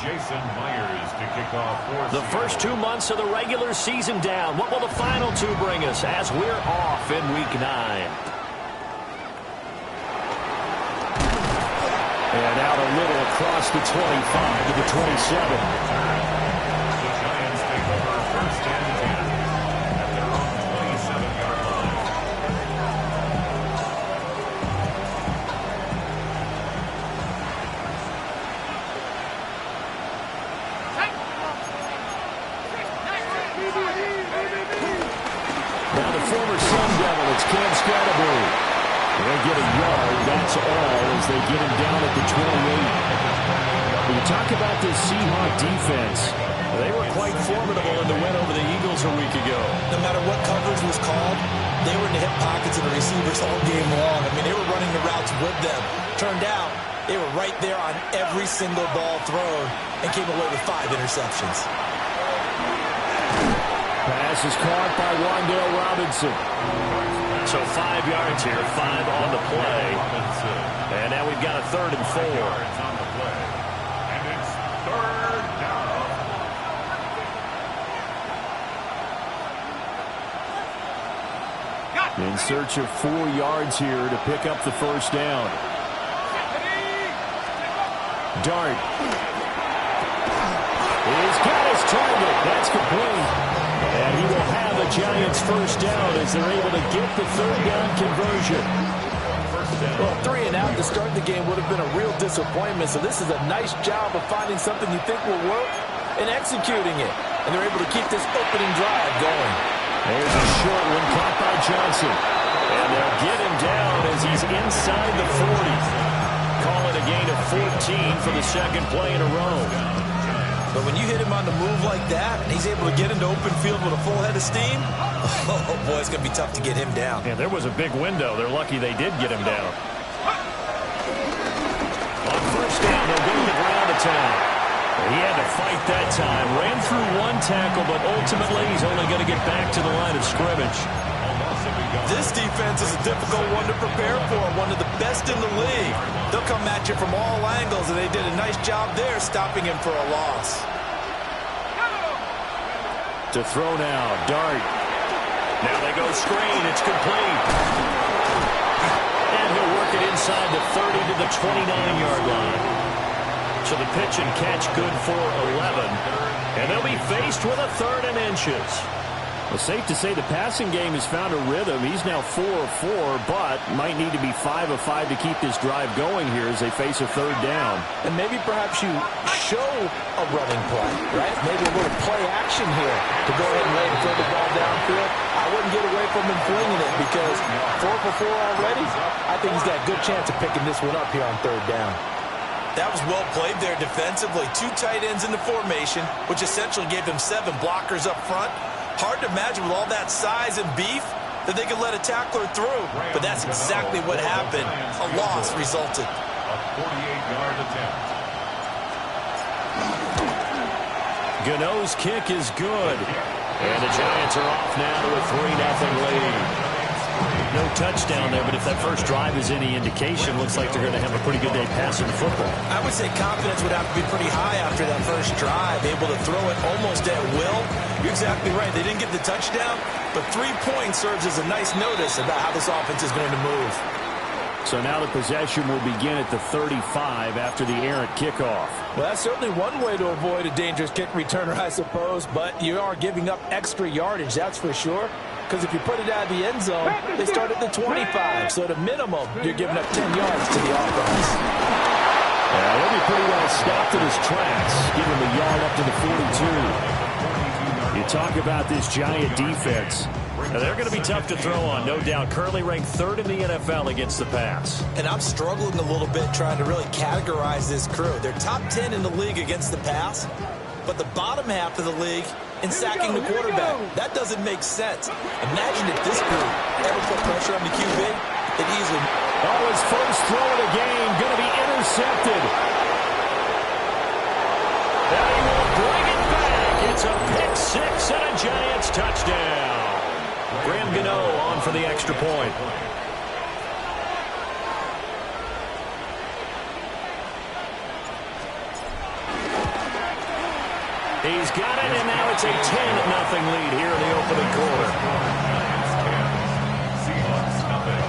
Jason Myers to kick off for the first 2 months of the regular season down. What will the final two bring us as we're off in Week 9? And out a little across the 25 to the 27. The Giants take over first and 10 at their own 27-yard line. Now the former Sun Devil, it's Cam Scatterbury. They get a yard, that's all, as they get him down at the 28. When you talk about this Seahawk defense, they were quite formidable in the win over the Eagles a week ago. No matter what coverage was called, they were in the hip pockets of the receivers all game long. I mean, they were running the routes with them. Turned out, they were right there on every single ball thrown and came away with 5 interceptions. pass is caught by Wan'Dale Robinson. So 5 yards here, 5 on the play. And now we've got a 3rd and 4. On the play. And it's 3rd down. In search of 4 yards here to pick up the first down. Dart. He's got his target. That's complete. And he will have the Giants first down as they're able to get the 3rd down conversion. Well, 3 and out to start the game would have been a real disappointment. So this is a nice job of finding something you think will work and executing it. And they're able to keep this opening drive going. There's a short one caught by Johnson. And they'll get him down as he's inside the 40. Call it a gain of 14 for the 2nd play in a row. But when you hit him on the move like that, and he's able to get into open field with a full head of steam, oh boy, it's going to be tough to get him down. And there was a big window. They're lucky they did get him down. On first down, they'll go to the ground attack. He had to fight that time. Ran through 1 tackle, but ultimately he's only going to get back to the line of scrimmage. This defense is a difficult one to prepare for, one of the best in the league. They'll come at you from all angles, and they did a nice job there stopping him for a loss. To throw now, Dart. Now they go screen. It's complete. And he'll work it inside the 30 to the 29-yard line. So the pitch and catch good for 11. And they'll be faced with a 3rd and inches. Well, safe to say the passing game has found a rhythm. He's now 4 of 4, but might need to be 5 of 5 to keep this drive going here as they face a 3rd down. And maybe perhaps you show a running play, right? Maybe a little play action here to go ahead and lay and throw the ball downfield. I wouldn't get away from him flinging it because 4 for 4 already. I think he's got a good chance of picking this one up here on 3rd down. That was well played there defensively. 2 tight ends in the formation, which essentially gave them 7 blockers up front. Hard to imagine with all that size and beef that they could let a tackler through. But that's exactly what happened. A loss resulted. A 48-yard attempt. Gano's kick is good. And the Giants are off now to a 3-0 lead. No touchdown there, but if that first drive is any indication, looks like they're going to have a pretty good day passing the football. I would say confidence would have to be pretty high after that first drive, able to throw it almost at will. You're exactly right. They didn't get the touchdown, but 3 points serves as a nice notice about how this offense is going to move. So now the possession will begin at the 35 after the errant kickoff. Well, that's certainly one way to avoid a dangerous kick returner, I suppose, but you are giving up extra yardage, that's for sure. Because if you put it out of the end zone, they start at the 25. So at a minimum, you're giving up 10 yards to the offense. He'll be pretty well stopped in his tracks. Give him a yard up to the 42. You talk about this Giant defense. Now they're going to be tough to throw on, no doubt. Currently ranked 3rd in the NFL against the pass. And I'm struggling a little bit trying to really categorize this crew. They're top 10 in the league against the pass, but the bottom half of the league in sacking the quarterback. That doesn't make sense. Imagine if this group ever put pressure on the QB, it easily... Oh, his first throw of the game going to be intercepted. And he will bring it back. It's a pick 6 and a Giants touchdown. Graham Gano on for the extra point. He's got it, and now it's a 10-0 lead here in the opening quarter. Seahawks nothing.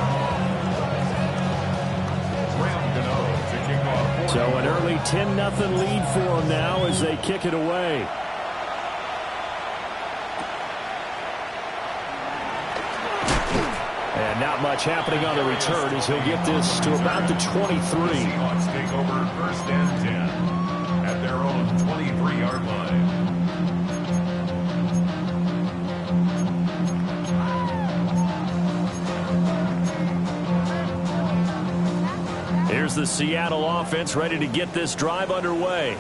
Graham Gano to kick off. So an early 10-0 lead for them now as they kick it away. And not much happening on the return as he'll get this to about the 23. Seahawks take over first and 10 at their own 23-yard line. Here's the Seattle offense ready to get this drive underway.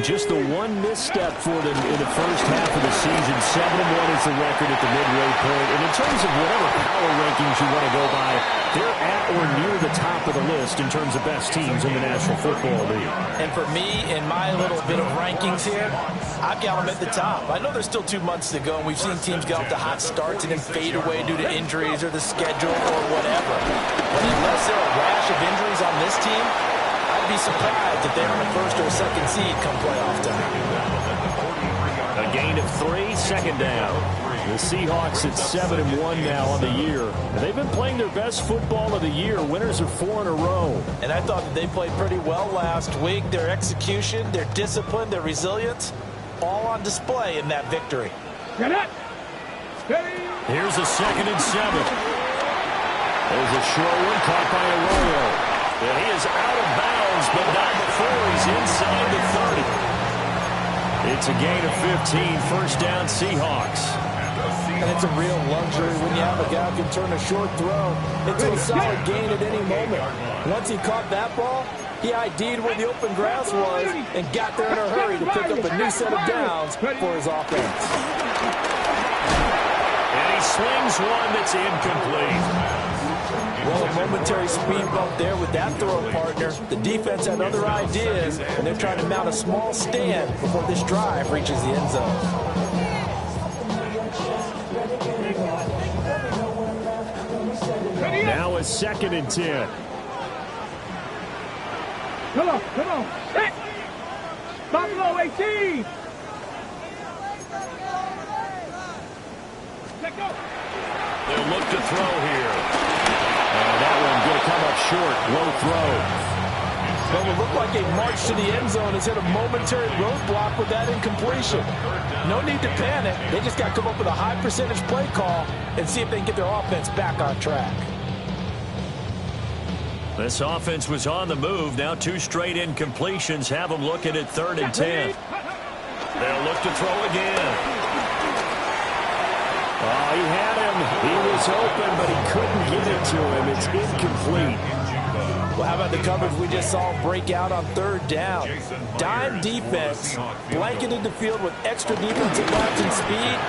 Just the one misstep for them in the first half of the season. 7-1 is the record at the midway point. And in terms of whatever power rankings you want to go by, they're at or near the top of the list in terms of best teams in the National Football League. And for me, in my little bit of rankings here, I've got them at the top. I know there's still 2 months to go, and we've seen teams get off to hot starts and then fade away due to injuries or the schedule or whatever. But unless there are a rash of injuries on this team, I'd be surprised if they're in the first or second seed come playoff time. A gain of 3, second down. The Seahawks at 7-1 now on the year. And they've been playing their best football of the year. Winners of 4 in a row. And I thought that they played pretty well last week. Their execution, their discipline, their resilience, all on display in that victory. Here's a 2nd and 7. There's a short one caught by Arroyo. And he is out of bounds, but not before he's inside the 30. It's a gain of 15, first down Seahawks. And it's a real luxury when you have a guy who can turn a short throw into a solid gain at any moment. Once he caught that ball, he ID'd where the open grass was and got there in a hurry to pick up a new set of downs for his offense. And he slings one that's incomplete. Well, a momentary speed bump there with that throw partner. The defense had other ideas, and they're trying to mount a small stand before this drive reaches the end zone. Now a 2nd and 10. Come on. Hey! Buffalo 18! Let go! They'll look to throw here. And that one going to come up short. Low throw. Well, it looked like a march to the end zone has hit a momentary roadblock with that incompletion. No need to panic. They just got to come up with a high percentage play call and see if they can get their offense back on track. This offense was on the move. Now 2 straight incompletions have them looking at 3rd and 10. They'll look to throw again. Oh, he had him. He was open, but he couldn't get it to him. It's incomplete. Well, how about the coverage we just saw break out on 3rd down? Dime defense, blanketed the field with extra defensive lines and speed,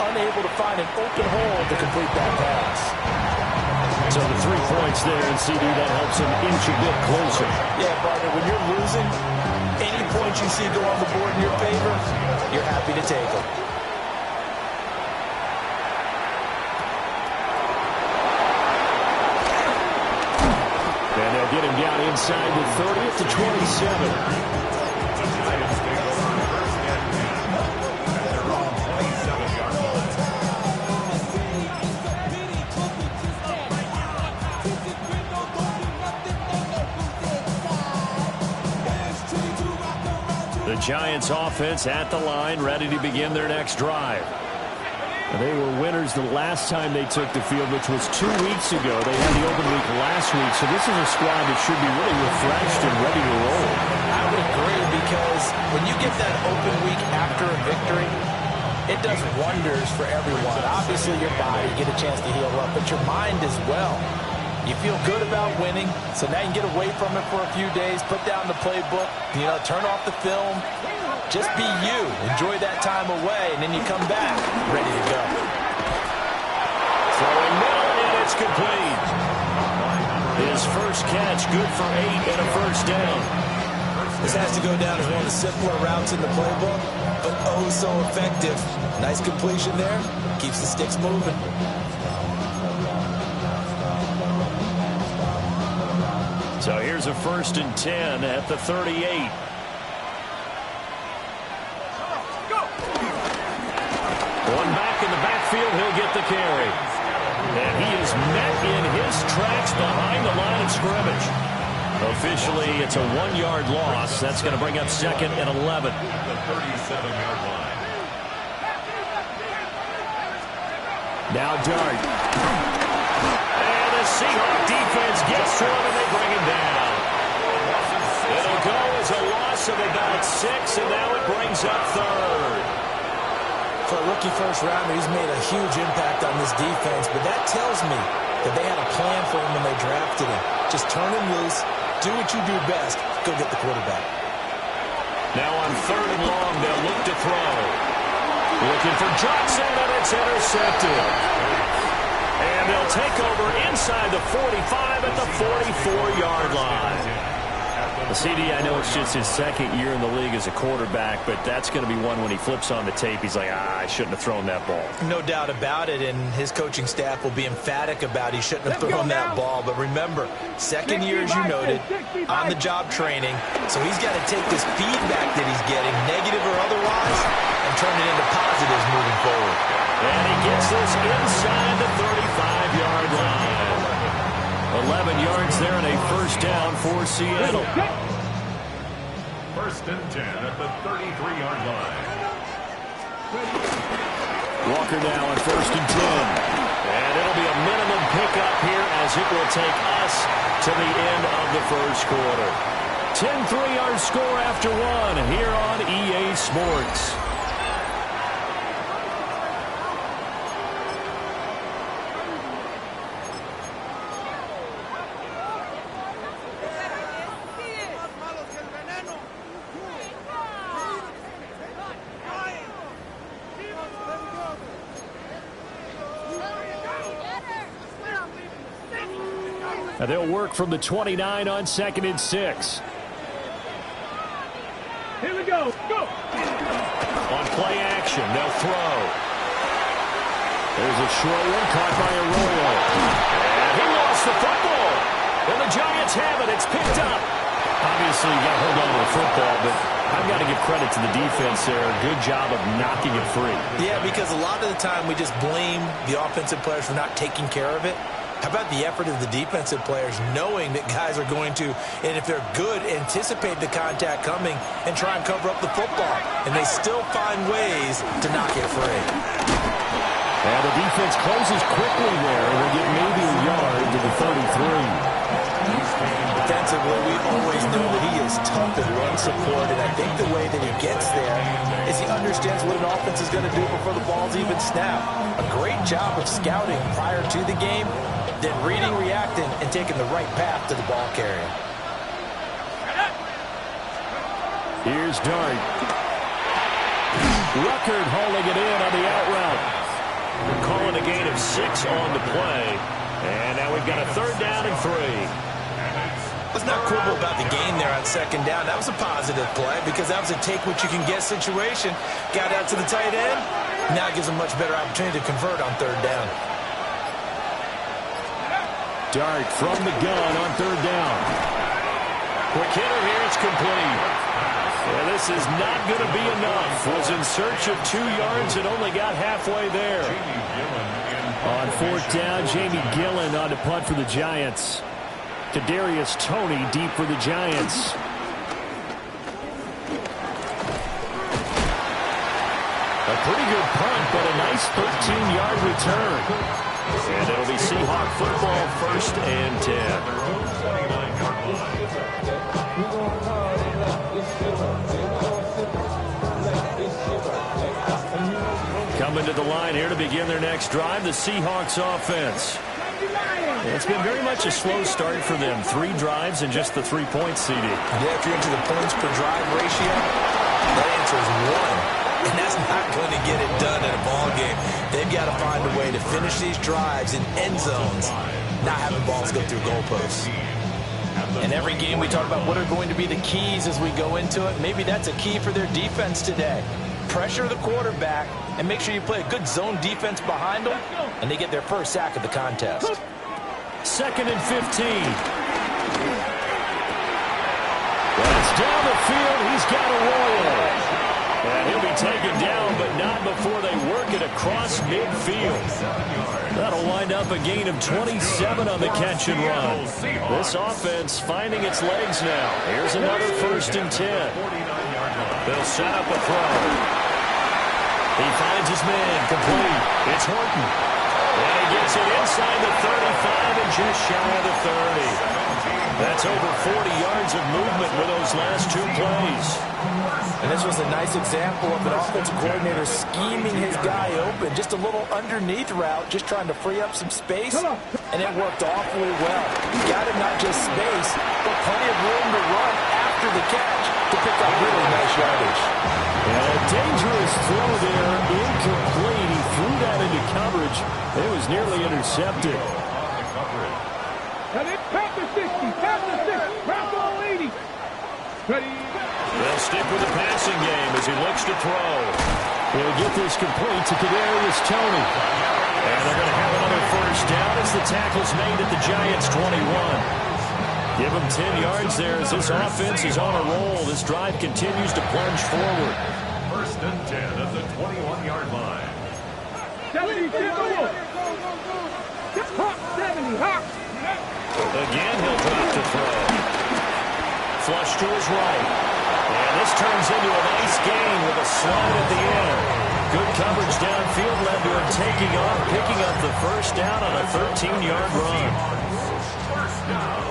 unable to find an open hole to complete that pass. So the 3 points there, and CD, that helps him inch a bit closer. Yeah, partner, when you're losing, any points you see go on the board in your favor, you're happy to take them. And they'll get him down inside the 30 at the 27. The Giants offense at the line, ready to begin their next drive. They were winners the last time they took the field, which was 2 weeks ago. They had the open week last week, so this is a squad that should be really refreshed and ready to roll. I would agree, because when you get that open week after a victory, it does wonders for everyone. Obviously, your body, get a chance to heal up, but your mind as well. You feel good about winning, so now you can get away from it for a few days, put down the playbook, turn off the film. Just be you. Enjoy that time away, and then you come back ready to go. Throwing middle, and it's complete. His first catch, good for 8 and a first down. This has to go down as one of the simpler routes in the playbook, but oh so effective. Nice completion there. Keeps the sticks moving. So here's a 1st and 10 at the 38. One back in the backfield, he'll get the carry. And he is met in his tracks behind the line of scrimmage. Officially, it's a 1-yard loss. That's going to bring up 2nd and 11. The 37-yard line. Now Dart. And the Seahawk defense gets to him, and they bring him down. It'll go as a loss of about 6, and now it brings up 3rd. For a rookie first rounder, he's made a huge impact on this defense, but that tells me that they had a plan for him when they drafted him. Just turn him loose, do what you do best, go get the quarterback. Now on 3rd and long, they'll look to throw. Looking for Johnson, and it's intercepted. And they'll take over inside the 45 at the 44-yard line. The CD, I know it's just his 2nd year in the league as a quarterback, but that's going to be one when he flips on the tape, he's like, I shouldn't have thrown that ball. No doubt about it, and his coaching staff will be emphatic about he shouldn't have thrown that ball. But remember, 2nd year, as you noted, on-the-job training, so he's got to take this feedback that he's getting, negative or otherwise, and turn it into positives moving forward. And he gets this inside the 35-yard line. 11 yards there and a first down for Seattle. 1st and 10 at the 33-yard line. Walker now on 1st and 10. And it'll be a minimum pickup here as it will take us to the end of the first quarter. 10 3-yard score after 1 here on EA Sports. Now they'll work from the 29 on 2nd and 6. Here we go. Go. On play action, they'll throw. There's a short one caught by Arroyo. And he lost the football. And the Giants have it. It's picked up. Obviously, you got to hold on to the football, but I've got to give credit to the defense there. Good job of knocking it free. Yeah, because a lot of the time we just blame the offensive players for not taking care of it. How about the effort of the defensive players knowing that guys are going to, and if they're good, anticipate the contact coming and try and cover up the football. And they still find ways to knock it free. And the defense closes quickly there. They get maybe a yard to the 33. Defensively, we always know that he is tough at run support, and I think the way that he gets there is he understands what an offense is going to do before the ball's even snapped. A great job of scouting prior to the game, then reading, reacting, and taking the right path to the ball carrier. Here's Dart. Ruckert hauling it in on the out route. We're calling a gain of 6 on the play. And now we've got a 3rd down and 3. Let's not quibble about the gain there on 2nd down. That was a positive play because that was a take-what-you-can-get situation. Got out to the tight end. Now it gives them a much better opportunity to convert on 3rd down. Dart from the gun on 3rd down. Quick hitter here. It's complete. Yeah, this is not going to be enough. Was in search of 2 yards and only got halfway there. On 4th down, Jamie Gillen on to punt for the Giants. Kadarius Toney deep for the Giants. A pretty good punt, but a nice 13-yard return. And it'll be Seahawk football, 1st and 10. Coming to the line here to begin their next drive, the Seahawks offense. It's been very much a slow start for them. 3 drives and just the 3 points, CD. Yeah, if you're into the points per drive ratio, that answer is 1. And that's not going to get it done in a ball game. They've got to find a way to finish these drives in end zones, not having balls go through goalposts. In every game we talk about what are going to be the keys as we go into it. Maybe that's a key for their defense today. Pressure the quarterback and make sure you play a good zone defense behind them, and they get their first sack of the contest. 2nd and 15. That's down the field. He's got a roll. And he'll be taken down, but not before they work it across midfield. That'll wind up a gain of 27 on the catch and run. This offense finding its legs now. Here's another 1st and 10. They'll set up a throw. He finds his man, complete. It's Horton. And he gets it inside the 35 and just shy of the 30. That's over 40 yards of movement with those last 2 plays. And this was a nice example of an offensive coordinator scheming his guy open. Just a little underneath route, just trying to free up some space. And it worked awfully well. You got him not just space, but plenty of room to run after the catch to pick up really nice yardage. And a dangerous throw there, incomplete. He threw that into coverage. It was nearly intercepted. Pass the 60, pass the 60, pass the 80. Ready? They'll stick with the passing game as he looks to throw. He'll get this complete to Kadarius Toney. And they're going to have another 1st down as the tackle's made at the Giants' 21. Give them 10 yards there as this offense is on a roll. This drive continues to plunge forward. 1st and 10 at the 21-yard line. 70, 70, hop. Again, he'll drop to throw. Flush to his right. And this turns into a nice gain with a slide at the end. Good coverage downfield led to him taking off, picking up the 1st down on a 13-yard run. 1st down.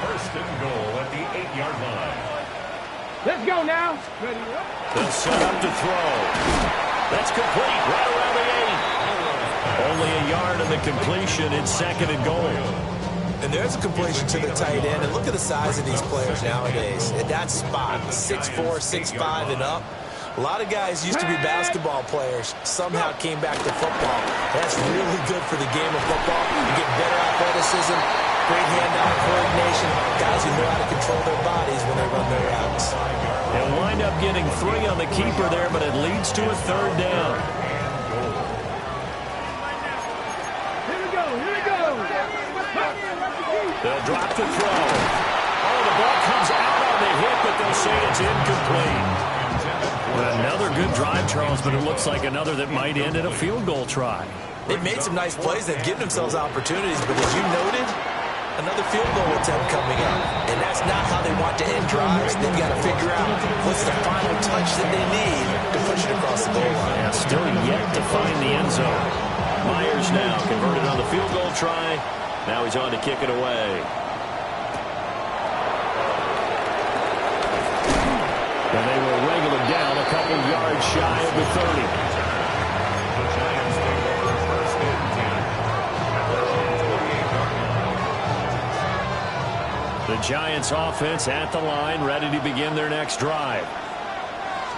1st and goal at the 8-yard line. Let's go now. Ready? They'll set up to throw. That's complete right around the 8. Only a yard on the completion. It's 2nd and goal. And there's a completion to the tight end. And look at the size of these players nowadays. At that spot, 6'4", 6'5", and up. A lot of guys used to be basketball players, somehow came back to football. That's really good for the game of football. You get better athleticism, great hand-eye coordination, guys who know how to control their bodies when they run their routes. They'll wind up getting 3 on the keeper there, but it leads to a 3rd down. Here we go, here we go. They'll drop the throw. Oh, the ball comes out on the hit, but they'll say it's incomplete. Another good drive, Charles, but it looks like another that might end in a field goal try. They've made some nice plays. They've given themselves opportunities, but as you noted, another field goal attempt coming up. And that's not how they want to end drives. They've got to figure out what's the final touch that they need to push it across the goal line. Yeah, still yet to find the end zone. Myers now converted on the field goal try. Now he's on to kick it away. And they will wrangle him down a couple yards shy of the 30. The Giants take over 1st and 10 at their own 28-yard line. The Giants offense at the line, ready to begin their next drive.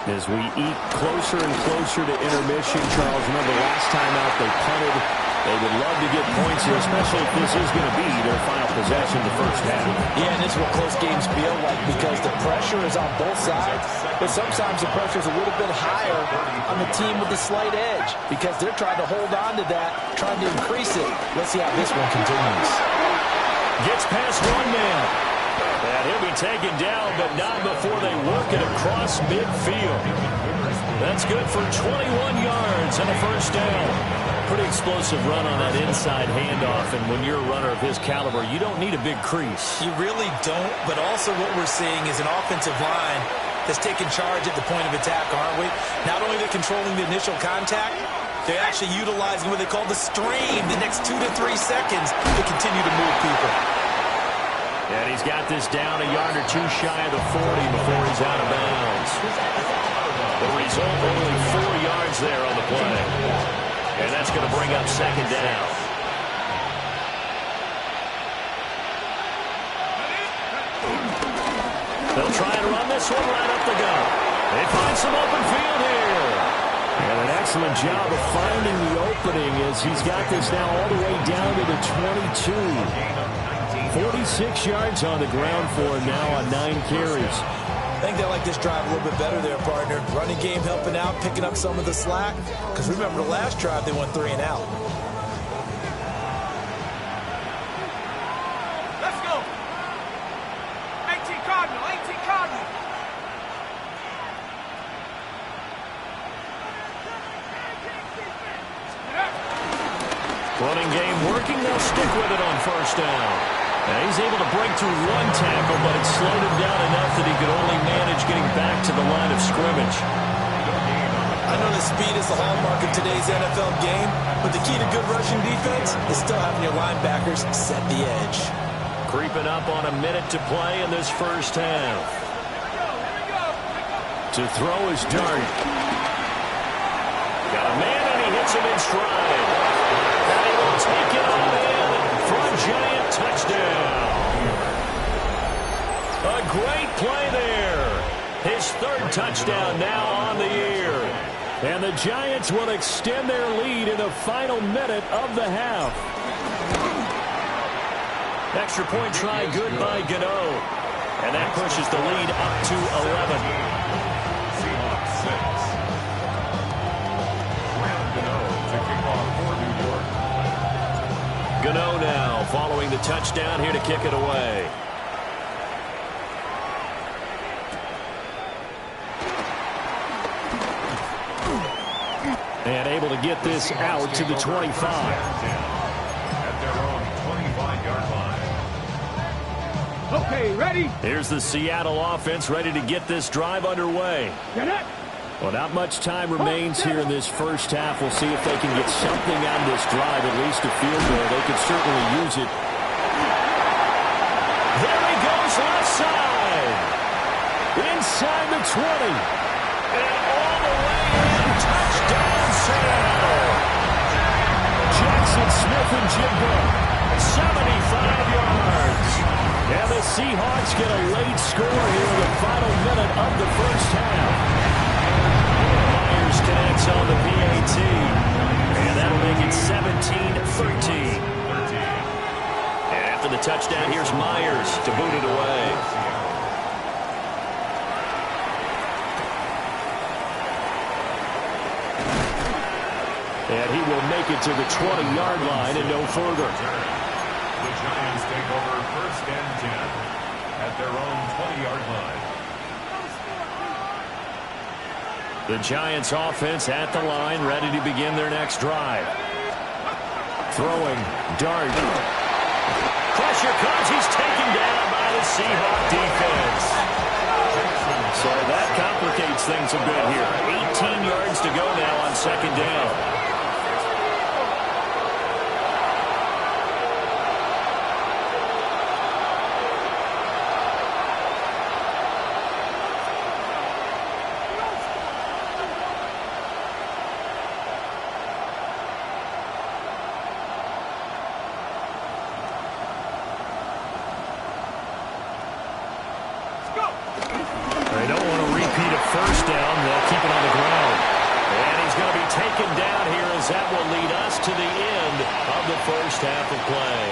As we eat closer and closer to intermission, Charles, remember last time out they punted. They would love to get points here, especially if this is going to be their final possession the 1st half. Yeah, and this is what close games feel like because the pressure is on both sides, but sometimes the pressure is a little bit higher on the team with the slight edge because they're trying to hold on to that, trying to increase it. Let's see how this one continues. Gets past one man. And he'll be taken down, but not before they work it across midfield. That's good for 21 yards and a 1st down. Pretty explosive run on that inside handoff, and when you're a runner of his caliber, you don't need a big crease. You really don't, but also what we're seeing is an offensive line that's taking charge at the point of attack, aren't we? Not only they're controlling the initial contact, they're actually utilizing what they call the stream the next 2 to 3 seconds to continue to move people. And he's got this down a yard or 2 shy of the 40 before he's out of bounds. The result, only 4 yards there on the play. And that's going to bring up 2nd down. They'll try and run this one right up the gut. They find some open field here. And an excellent job of finding the opening as he's got this now all the way down to the 22. 46 yards on the ground for him now on 9 carries. I think they like this drive a little bit better there, partner. Running game helping out, picking up some of the slack. Because remember the last drive, they went 3 and out. Let's go. 18 Cardinal, 18 Cardinal. Running game working. They'll stick with it on first down. Now he's able to break through one tackle, but it slowed him down enough that he could only manage getting back to the line of scrimmage. I know that speed is the hallmark of today's NFL game, but the key to good rushing defense is still having your linebackers set the edge. Creeping up on a minute to play in this first half. To throw is Dart. Got a man, and he hits him in stride. And he will take it all in for a giant touchdown. A great play there. His third touchdown now on the year. And the Giants will extend their lead in the final minute of the half. Extra point try good by Gano. And that pushes the lead up to 11. Seahawks 6. Graham Gano to kick off for New York. Gano now following the touchdown here to kick it away. And able to get this out to the 25. At their own 25-yard line. Okay, ready? Here's the Seattle offense ready to get this drive underway. Get it. Well, not much time remains here in this first half. We'll see if they can get something out of this drive, at least a field goal. They could certainly use it. There he goes left side. Inside the 20. And all the way in. Touchdown, Seattle. Jackson Smith and Jigba. 75 yards. And the Seahawks get a late score here in the final minute of the first half. Myers connects on the PAT. And that'll make it 17-13. And after the touchdown, here's Myers to boot it away. And he will make it to the 20-yard line and no further. The Giants take over first and 10 at their own 20-yard line. The Giants offense at the line, ready to begin their next drive. Throwing, Dart. Pressure comes, he's taken down by the Seahawk defense. So that complicates things a bit here. 18 yards to go now on second down. They don't want to repeat a first down. They'll keep it on the ground. And he's going to be taken down here as that will lead us to the end of the first half of play.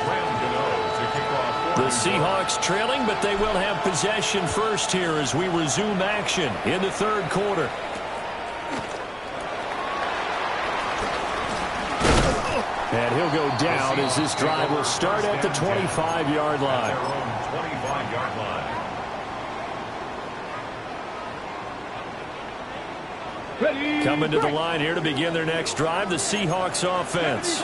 Graham Gano to kick off for The Seahawks trailing, but they will have possession first here as we resume action in the third quarter. And he'll go down as this drive will start at the 25-yard line. their own 25-yard line. Ready. Coming to the line here to begin their next drive, the Seahawks offense.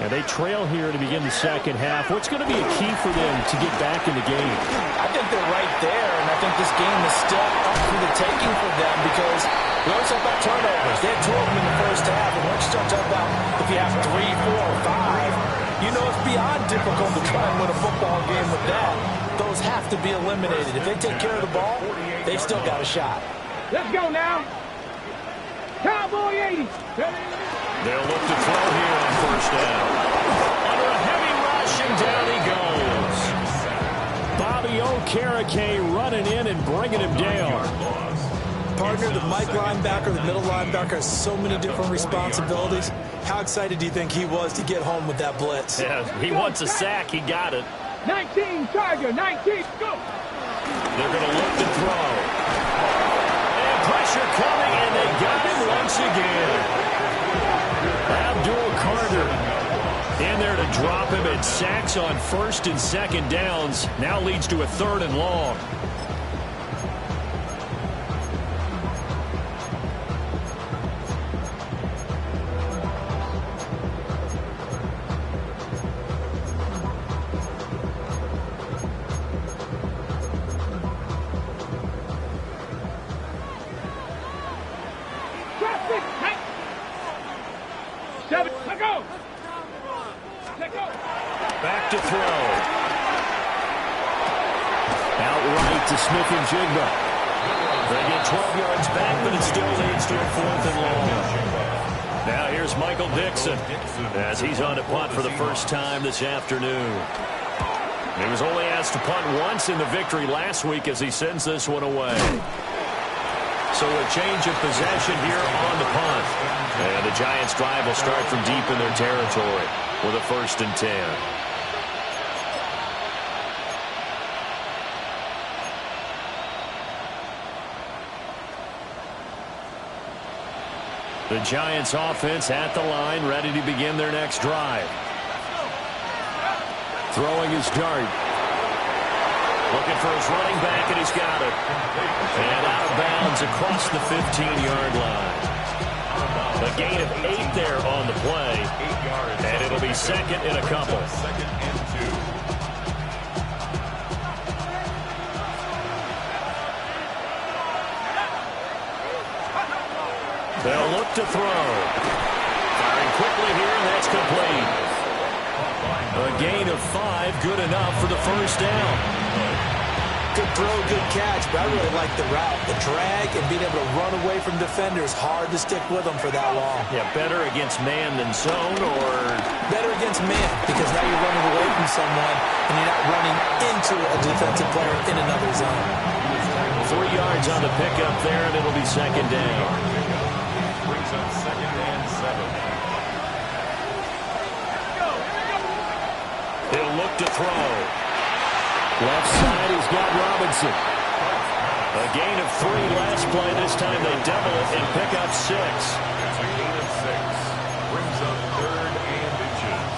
And they trail here to begin the second half. What's going to be a key for them to get back in the game? I think they're right there, and I think this game is still up for the taking for them because we always talk about turnovers. They had 2 of them in the first half, and once you start talking about if you have 3, 4, 5, you know it's beyond difficult to try and win a football game with that. Those have to be eliminated. If they take care of the ball, they've still got a shot. Let's go now. Cowboy 80. Ready. They'll look to throw here on first down. Under a heavy rush, and down he goes. Bobby Okereke running in and bringing him down. Partner, the Mike linebacker, the middle linebacker has so many different responsibilities. How excited do you think he was to get home with that blitz? Yeah, he wants a sack. He got it. 19, Tiger, 19, go. They're going to look to throw. And pressure coming, and they got him once again. Abdul Carter In there to drop him, and sacks on first and second downs. Now leads to a 3rd and long. Back to throw. Outright to Smith-Njigba. They get 12 yards back, but it still leads to a 4th and long. Now here's Michael Dixon as he's on to punt for the first time this afternoon. He was only asked to punt once in the victory last week as he sends this one away. So a change of possession here on the punt. And the Giants' drive will start from deep in their territory with a 1st and 10. The Giants offense at the line, ready to begin their next drive. Throwing his dart. Looking for his running back, and he's got it. And out of bounds across the 15-yard line. A gain of 8 there on the play. And it'll be 2nd and a couple. 2nd and 2. They'll look to throw. Firing quickly here, and that's complete. A gain of 5, good enough for the first down. Good throw, good catch, but I really like the route. The drag and being able to run away from defenders, hard to stick with them for that long. Yeah, better against man than zone, or... Better against man, because now you're running away from someone, and you're not running into a defensive player in another zone. 3 yards on the pickup there, and it'll be 2nd down. Brings up 2nd and 7. He'll look to throw. Left side, he's got Robinson. A gain of 3 last play. This time they double it and pick up 6. It's a gain of 6. Brings up 3rd and inches.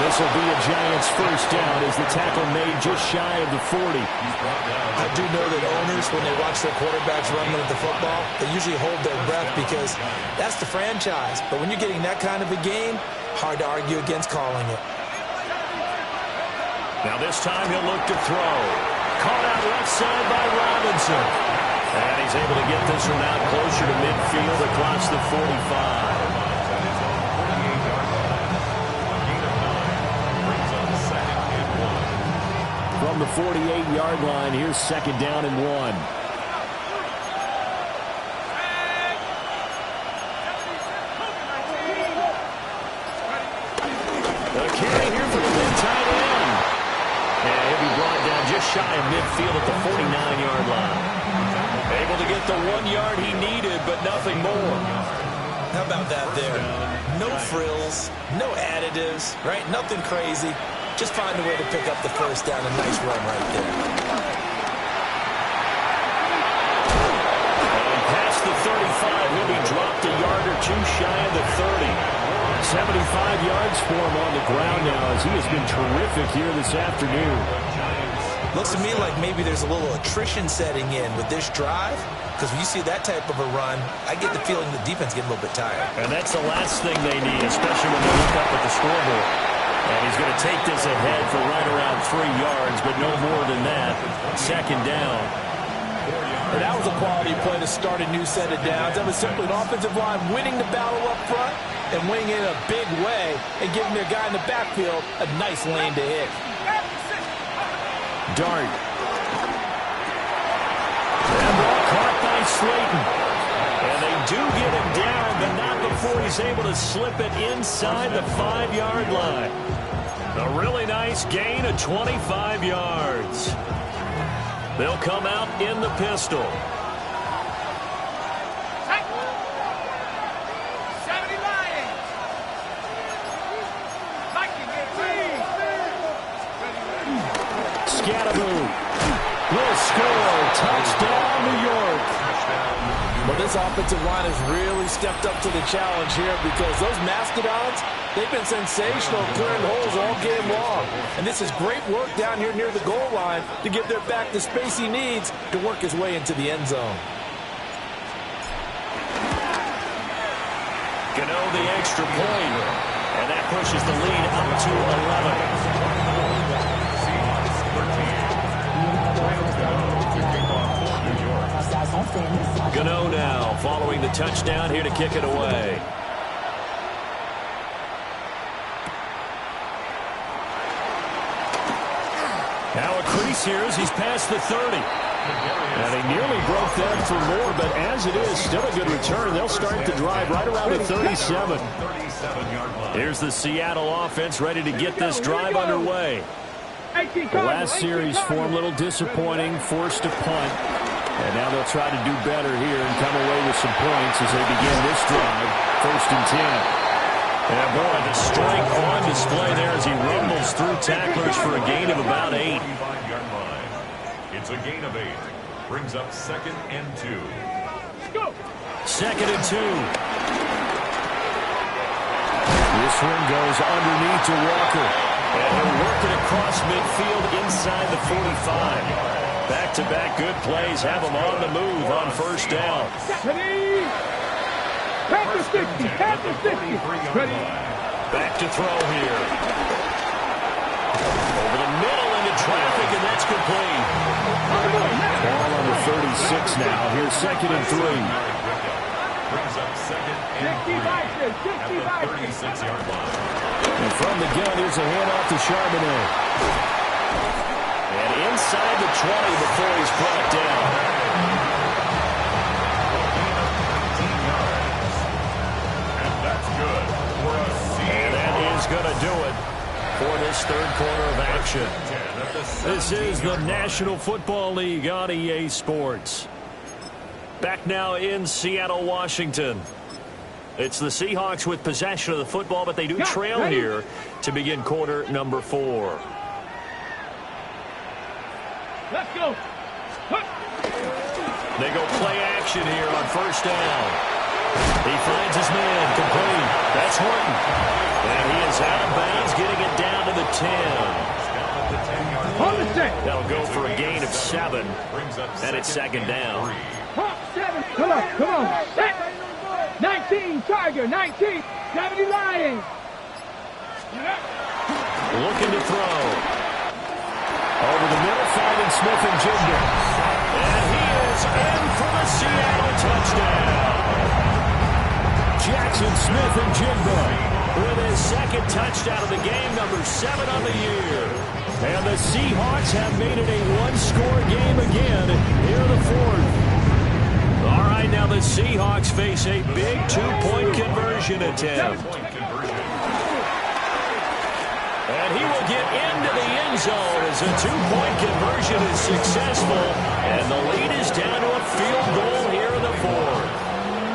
This will be a Giants first down as the tackle made just shy of the 40. I do know that owners, when they watch their quarterbacks run with the football, they usually hold their breath because that's the franchise. But when you're getting that kind of a game, hard to argue against calling it. Now this time he'll look to throw. Caught out left side by Robinson. And he's able to get this one out closer to midfield across the 45. From the 48-yard line, here's 2nd down and 1. The carry here for the big tight end. And he'll be brought down just shy of midfield at the 49-yard line. Able to get the 1 yard he needed, but nothing more. How about that there? No frills, no additives, right? Nothing crazy. Just find a way to pick up the first down. A nice run right there. And past the 35, he'll be dropped a yard or 2 shy of the 30. 75 yards for him on the ground now as he has been terrific here this afternoon. Looks to me like maybe there's a little attrition setting in with this drive, because when you see that type of a run, I get the feeling the defense getting a little bit tired. And that's the last thing they need, especially when they look up at the scoreboard. And he's going to take this ahead for right around 3 yards, but no more than that. 2nd down. And that was a quality play to start a new set of downs. That was simply an offensive line winning the battle up front and winning in a big way and giving their guy in the backfield a nice lane to hit. Dart. And ball caught by Slayton. And they do get him down, but not before he's able to slip it inside the 5-yard line. A really nice gain of 25 yards. They'll come out in the pistol. Scatteroo will score. Touchdown, New York. Well, this offensive line has really stepped up to the challenge here because those Mastodons, they've been sensational clearing holes all game long. And this is great work down here near the goal line to give their back the space he needs to work his way into the end zone. Gano the extra point, and that pushes the lead up to 11. Gano now following the touchdown here to kick it away. Now a crease here as he's past the 30. And he nearly broke that for more, but as it is, still a good return. They'll start the drive right around the 37. Here's the Seattle offense ready to get this drive underway. The last series form a little disappointing, forced a punt. And now they'll try to do better here and come away with some points as they begin this drive. 1st and 10. And boy, the strength on display there as he rumbles through tacklers for a gain of about 8. It's a gain of 8. Brings up 2nd and 2. 2nd and 2. This one goes underneath to Walker. And he'll work it across midfield inside the 45. Back-to-back good plays have him on the move on 1st down. Ready? Back to 60. Back to 60. Ready? Back to throw here. Over the middle into traffic, and that's complete. Ball on the 36 now. Here's 2nd and 3. Brings up 2nd and 3 at the 36-yard line. And from the gun, here's a handoff to Charbonnet. And inside the 20 before he's brought down. And that's good for a Seahawks. And that is going to do it for this 3rd quarter of action. This is the National Football League on EA Sports. Back now in Seattle, Washington. It's the Seahawks with possession of the football, but they do trail here to begin quarter number 4. Let's go. They go play action here on 1st down. He finds his man complete. That's Horton. And he is out of bounds, getting it down to the 10. On the set. That'll go for a gain of 7. And it's 2nd down. 7. Come on. Come on. Set. 19 Tiger. 19. 70 Lions. Looking to throw. Over the middle, finding Smith and Jigba. And he is in for the Seattle touchdown. Jackson Smith and Jigba with his 2nd touchdown of the game, number 7 on the year. And the Seahawks have made it a one-score game again here in the 4th. All right, now the Seahawks face a big 2-point conversion attempt. And he will get into the end zone as a 2-point conversion is successful. And the lead is down to a field goal here in the 4th.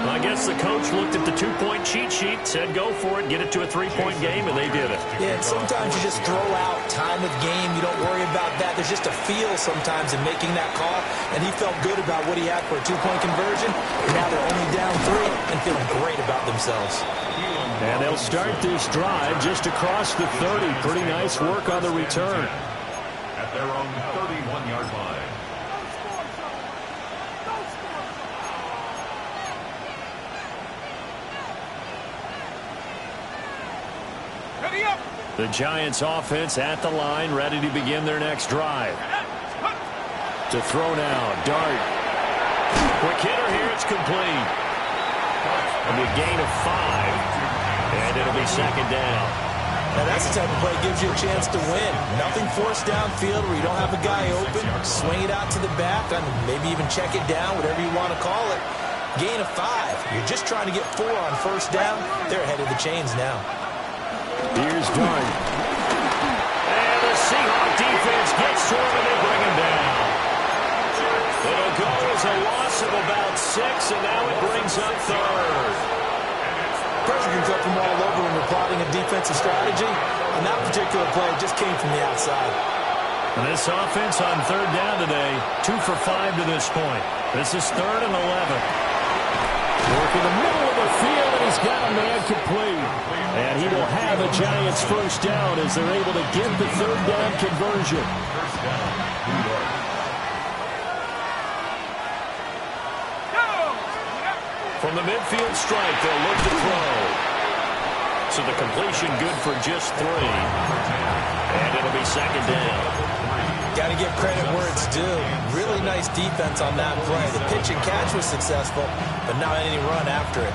I guess the coach looked at the 2-point cheat sheet, said go for it, get it to a 3-point game, and they did it. Yeah, and sometimes you just throw out time of game. You don't worry about that. There's just a feel sometimes in making that call, and he felt good about what he had for a 2-point conversion. And now they're only down 3 and feeling great about themselves. And they'll start this drive just across the 30. Pretty nice work on the return. At their own 31-yard line. Ready up. The Giants offense at the line, ready to begin their next drive. To throw now, Dart. Quick hitter here, it's complete. And a gain of 5. And it'll be 2nd down. Now that's the type of play that gives you a chance to win. Nothing forced downfield where you don't have a guy open. Swing it out to the back and maybe even check it down, whatever you want to call it. Gain of 5. You're just trying to get 4 on 1st down. They're ahead of the chains now. Here's Dart. And the Seahawk defense gets to him and they bring him down. It'll go as a loss of about 6, and now it brings up 3rd. Pressure can come from all over when you're plotting a defensive strategy. On that particular play, it just came from the outside. And this offense on third down today, 2 for 5 to this point. This is 3rd and 11. Work in the middle of the field, and he's got a man complete. And he will have a Giants first down as they're able to get the third down conversion. First down, New York. From the midfield stripe, they'll look to throw. So the completion good for just 3. And it'll be 2nd down. Got to give credit where it's due. Really nice defense on that play. The pitch and catch was successful, but not any run after it.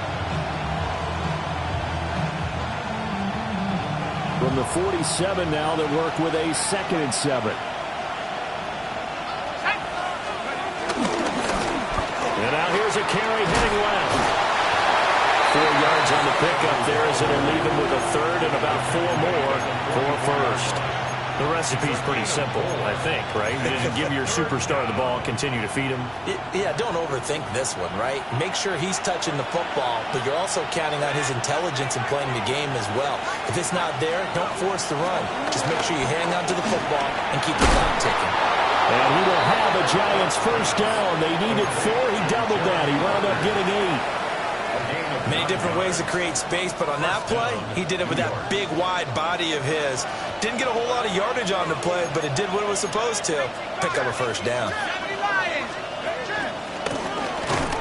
From the 47 now, they work with a 2nd and 7. And now here's a carry heading left. 4 yards on the pickup there as it'll leave him with a 3rd and about 4 more for a first. The recipe's pretty simple, I think, right? Just give your superstar the ball, continue to feed him. Yeah, don't overthink this one, right? Make sure he's touching the football, but you're also counting on his intelligence in playing the game as well. If it's not there, don't force the run. Just make sure you hang on to the football and keep the clock ticking. And he will have a Giants first down. They needed 4. He doubled that. He wound up getting 8. Many different ways to create space, but on that play, he did it with that big, wide body of his. Didn't get a whole lot of yardage on the play, but it did what it was supposed to. Pick up a first down.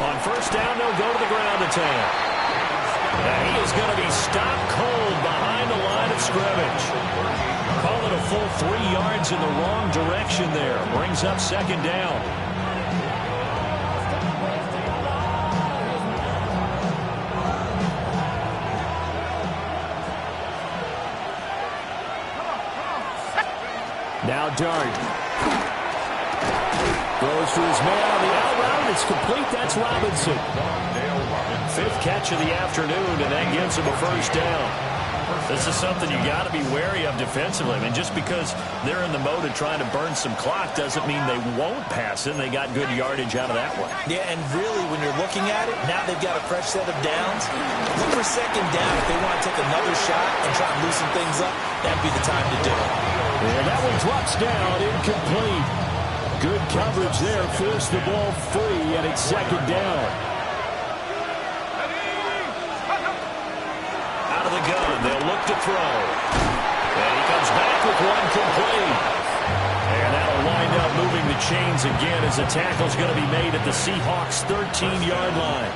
On first down, they'll go to the ground attack. And he is going to be stopped cold behind the line of scrimmage. Call it a full 3 yards in the wrong direction there. Brings up 2nd down. Now Dart. Goes to his man on the out route. It's complete. That's Robinson. 5th catch of the afternoon, and that gives him a first down. This is something you got to be wary of defensively. I mean, just because they're in the mode of trying to burn some clock doesn't mean they won't pass it. They got good yardage out of that one. Yeah, and really, when you're looking at it, now they've got a fresh set of downs. Look for 2nd down. If they want to take another shot and try and loosen things up, that'd be the time to do it. And that one drops down, incomplete. Good coverage there, forced the ball free, and it's 2nd down. Out of the gun, they'll look to throw. And he comes back with one complete. And that'll wind up moving the chains again as the tackle's going to be made at the Seahawks' 13-yard line.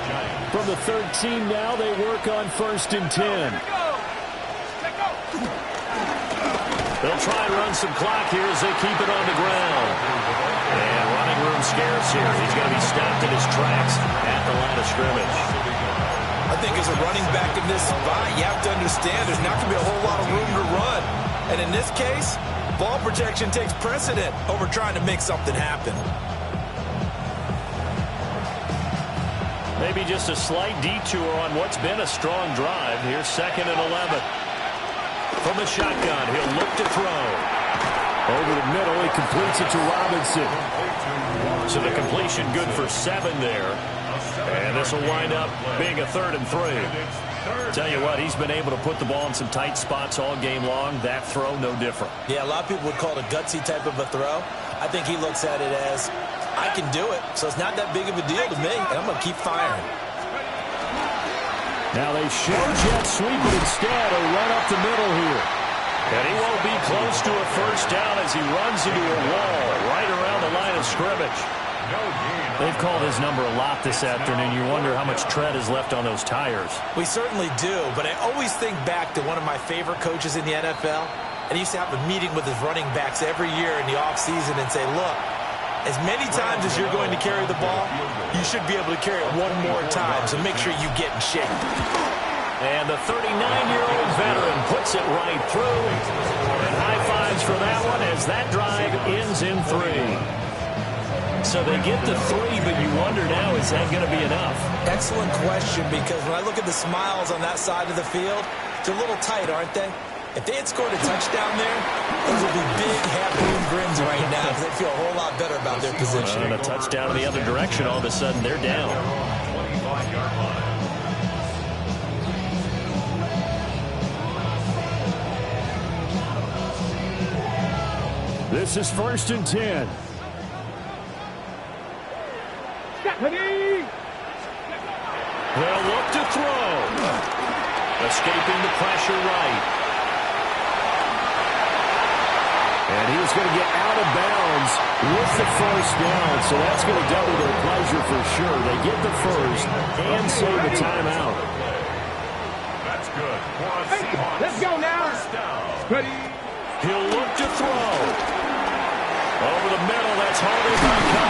From the 13 now, they work on 1st and 10. They'll try and run some clock here as they keep it on the ground. And running room scarce here. He's going to be stopped in his tracks at the line of scrimmage. I think as a running back in this spot, you have to understand there's not going to be a whole lot of room to run. And in this case, ball protection takes precedent over trying to make something happen. Maybe just a slight detour on what's been a strong drive. Here's 2nd and 11. From the shotgun, he'll look to throw. Over the middle, he completes it to Robinson. So the completion good for 7 there. And this will wind up being a 3rd and 3. Tell you what, he's been able to put the ball in some tight spots all game long. That throw, no different. Yeah, a lot of people would call it a gutsy type of a throw. I think he looks at it as, I can do it, so it's not that big of a deal to me, and I'm going to keep firing. Now they show jet sweep, but instead a run up the middle here. And he won't be close to a first down as he runs into a wall right around the line of scrimmage. They've called his number a lot this afternoon. You wonder how much tread is left on those tires. We certainly do, but I always think back to one of my favorite coaches in the NFL. And he used to have a meeting with his running backs every year in the offseason and say, look, as many times as you're going to carry the ball, you should be able to carry it one more time, so make sure you get in shape. And the 39-year-old veteran puts it right through. And high fives for that one as that drive ends in 3. So they get the 3, but you wonder now, is that going to be enough? Excellent question, because when I look at the smiles on that side of the field, they're a little tight, aren't they? If they had scored a touchdown there, those would be big, happy grins right now because they feel a whole lot better about their position. And a touchdown in the other direction, all of a sudden they're down. This is 1st and 10. Stephanie! They'll look to throw. Escaping the pressure right. And he's going to get out of bounds with the first down, so that's going to double their pleasure for sure. They get the first and save a timeout. That's good for a Seahawks. Let's go now. First down. Ready? He'll look to throw. Over the middle, that's Harvey by Cup.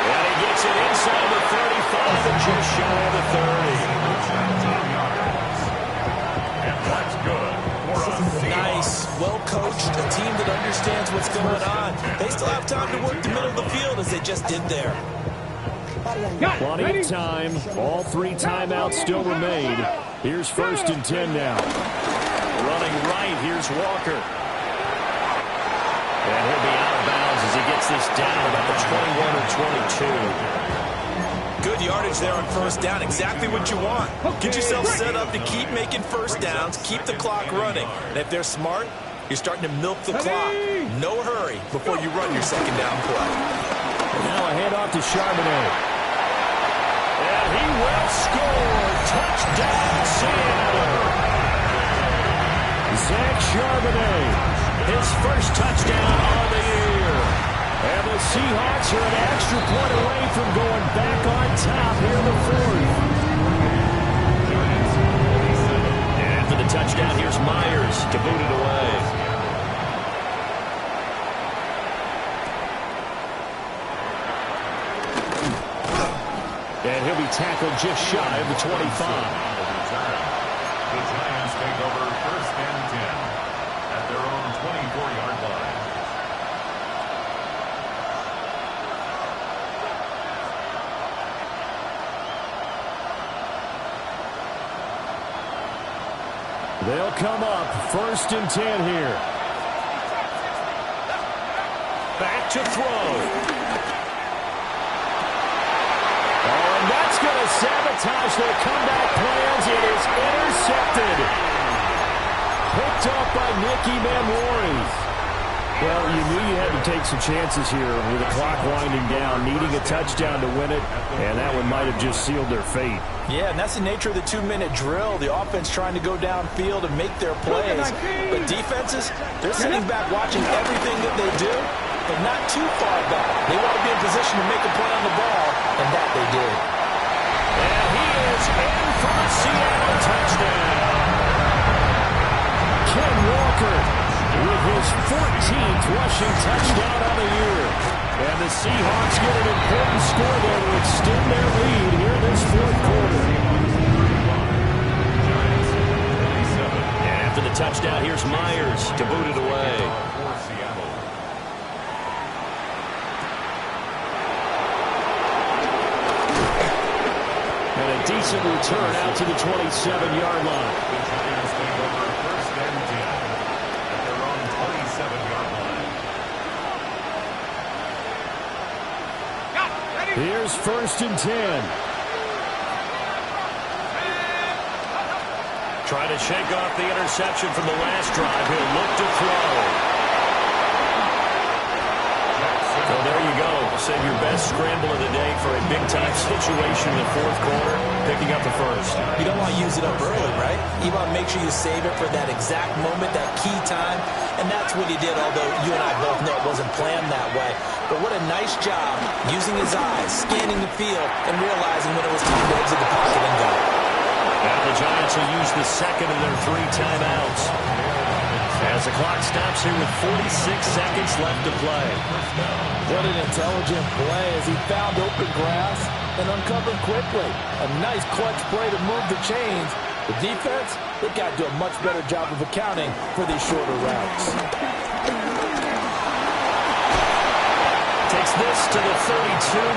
And he gets it inside the 35 and just shy of the 30. And that's good for a Seahawks. Nice, well-coached, a team that understands what's going on. They still have time to work the middle of the field as they just did there. Got it. Plenty Ready? of time. All 3 timeouts still remain. Here's 1st and 10 now. Running right, here's Walker. And he'll be out of bounds as he gets this down about the 21 or 22. Good yardage there on first down. Exactly what you want. Get yourself set up to keep making first downs, keep the clock running. And if they're smart, you're starting to milk the clock. No hurry before you run your second down play. And now a handoff to Charbonnet. And he will score. Touchdown, Seattle. Zach Charbonnet. His first touchdown on the year. And the Seahawks are an extra point away from going back on top here in the 4th. And for the touchdown, here's Myers to boot it away. And he'll be tackled just shy of the 25. The Giants take over 1st and 10 at their own 24-yard line. They'll come up 1st and 10 here. Back to throw. Oh, and that's going to sabotage their comeback plans. It is intercepted. Picked off by Nicky Manwari. Well, you knew you had to take some chances here with the clock winding down, needing a touchdown to win it, and that one might have just sealed their fate. Yeah, and that's the nature of the 2-minute drill. The offense trying to go downfield and make their plays. But defenses, they're sitting back watching everything that they do, but not too far back. They want to be in position to make a play on the ball, and that they did. And he is in for a Seattle touchdown. Ken Walker with his 14th rushing touchdown of the year. And the Seahawks get an important score there to extend their lead here in this 4th quarter. And after the touchdown, here's Myers to boot it away. For Seattle. And a decent return out to the 27-yard line. The Giants take over 1st and 10 at their own 27-yard line. Here's 1st and 10. Trying to shake off the interception from the last drive. He'll look to throw. So there you go. Save your best scramble of the day for a big-time situation in the 4th quarter, picking up the first. You don't want to use it up early, right? You want to make sure you save it for that exact moment, that key time. And that's what he did, although you and I both know it wasn't planned that way. But what a nice job using his eyes, scanning the field, and realizing when it was time to exit the pocket and go. Now the Giants will use the second of their 3 timeouts. As the clock stops here with 46 seconds left to play. What an intelligent play as he found open grass and uncovered quickly. A nice clutch play to move the chains. The defense, they've got to do a much better job of accounting for these shorter routes. Takes this to the 32,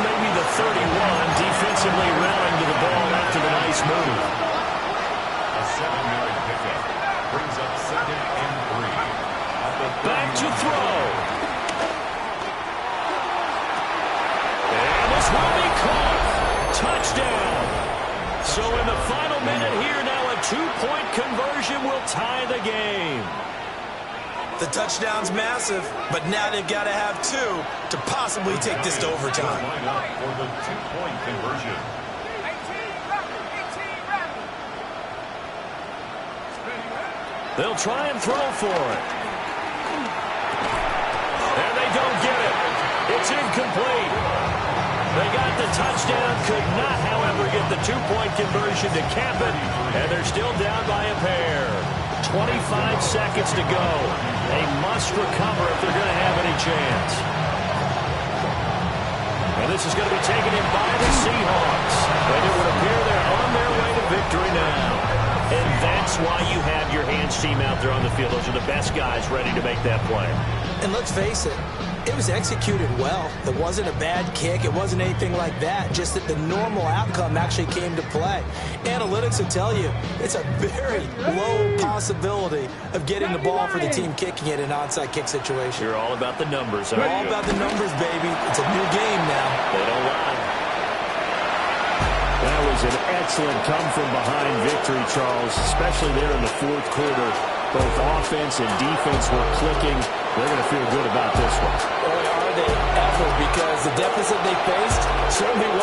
maybe the 31. Defensively rallying to the ball after the nice move. A 7-yard pickup brings up 2nd and 3. Back to throw. And this will be caught. Touchdown. So in the final minute here now, a 2-point conversion will tie the game. The touchdown's massive, but now they've got to have 2 to possibly take this to overtime. Line up for the 2-point conversion. They'll try and throw for it. And they don't get it. It's incomplete. They got the touchdown, could not, however, get the 2-point conversion to cap it, and they're still down by a pair. 25 seconds to go. They must recover if they're going to have any chance. And this is going to be taken in by the Seahawks. And it would appear they're on their way to victory now. And that's why you have your hands team out there on the field. Those are the best guys ready to make that play. And let's face it, it was executed well. It wasn't a bad kick. It wasn't anything like that. Just that the normal outcome actually came to play. Analytics will tell you it's a very low possibility of getting the ball for the team kicking it in an onside kick situation. You're all about the numbers, We're all about the numbers, baby. It's a new game now. They don't lie. That was an excellent come-from-behind victory, Charles, especially there in the fourth quarter. Both offense and defense were clicking. They're going to feel good about this one. Boy, are they ever, because the deficit they faced certainly was